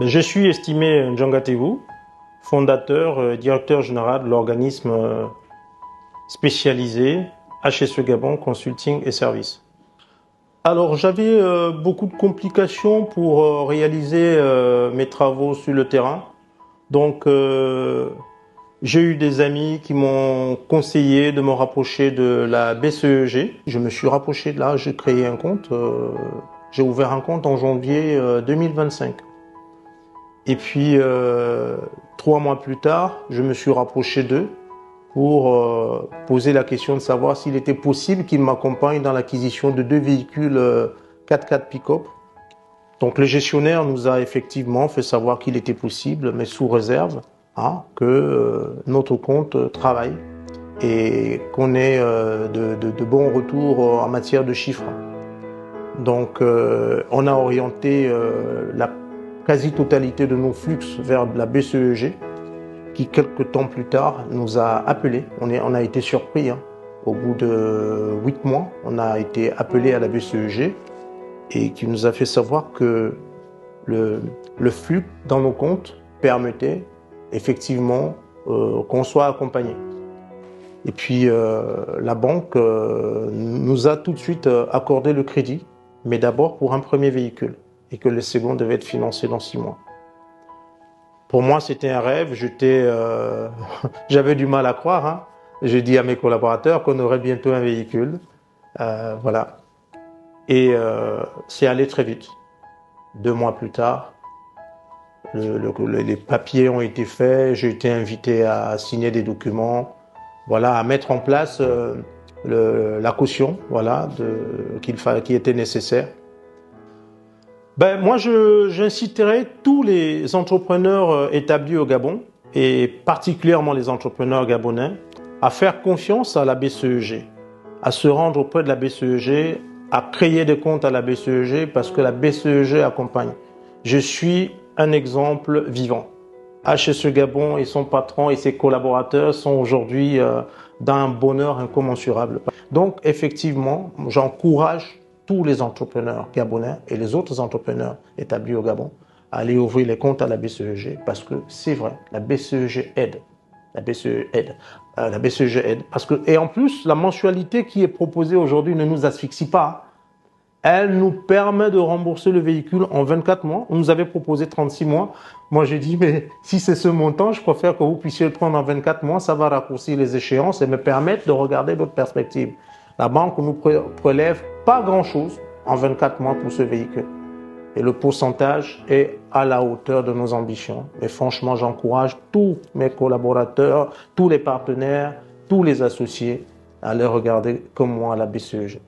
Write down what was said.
Je suis estimé Njangatevu, fondateur, directeur général de l'organisme spécialisé HSE Gabon Consulting et Services. Alors j'avais beaucoup de complications pour réaliser mes travaux sur le terrain. Donc j'ai eu des amis qui m'ont conseillé de me rapprocher de la BCEG. Je me suis rapproché de là, j'ai créé un compte. J'ai ouvert un compte en janvier 2025. Et puis 3 mois plus tard, je me suis rapproché d'eux pour poser la question de savoir s'il était possible qu'ils m'accompagnent dans l'acquisition de 2 véhicules 4x4 pick-up. Donc le gestionnaire nous a effectivement fait savoir qu'il était possible, mais sous réserve que notre compte travaille et qu'on ait de bons retours en matière de chiffres. Donc on a orienté la quasi-totalité de nos flux vers la BCEG qui quelques temps plus tard nous a appelés. On a été surpris. Au bout de 8 mois, on a été appelé à la BCEG et qui nous a fait savoir que le flux dans nos comptes permettait effectivement qu'on soit accompagné. Et puis la banque nous a tout de suite accordé le crédit, mais d'abord pour un premier véhicule et que le second devait être financé dans 6 mois. Pour moi, c'était un rêve. J'avais du mal à croire. J'ai dit à mes collaborateurs qu'on aurait bientôt un véhicule. Voilà. Et c'est allé très vite. 2 mois plus tard, les papiers ont été faits. J'ai été invité à signer des documents. Voilà, à mettre en place la caution, voilà, qui était nécessaire. Moi, j'inciterai tous les entrepreneurs établis au Gabon, et particulièrement les entrepreneurs gabonais, à faire confiance à la BCEG, à se rendre auprès de la BCEG, à créer des comptes à la BCEG, parce que la BCEG accompagne. Je suis un exemple vivant. HSE Gabon et son patron et ses collaborateurs sont aujourd'hui dans un bonheur incommensurable. Donc, effectivement, j'encourage tous les entrepreneurs gabonais et les autres entrepreneurs établis au Gabon à aller ouvrir les comptes à la BCEG parce que c'est vrai, la BCEG aide. La BCEG aide. La BCEG aide. Et en plus, la mensualité qui est proposée aujourd'hui ne nous asphyxie pas. Elle nous permet de rembourser le véhicule en 24 mois. On nous avait proposé 36 mois. Moi, j'ai dit, mais si c'est ce montant, je préfère que vous puissiez le prendre en 24 mois. Ça va raccourcir les échéances et me permettre de regarder d'autres perspectives. La banque nous prélève pas grand-chose en 24 mois pour ce véhicule. Et le pourcentage est à la hauteur de nos ambitions. Et franchement, j'encourage tous mes collaborateurs, tous les partenaires, tous les associés à aller regarder comme moi à la BCEG.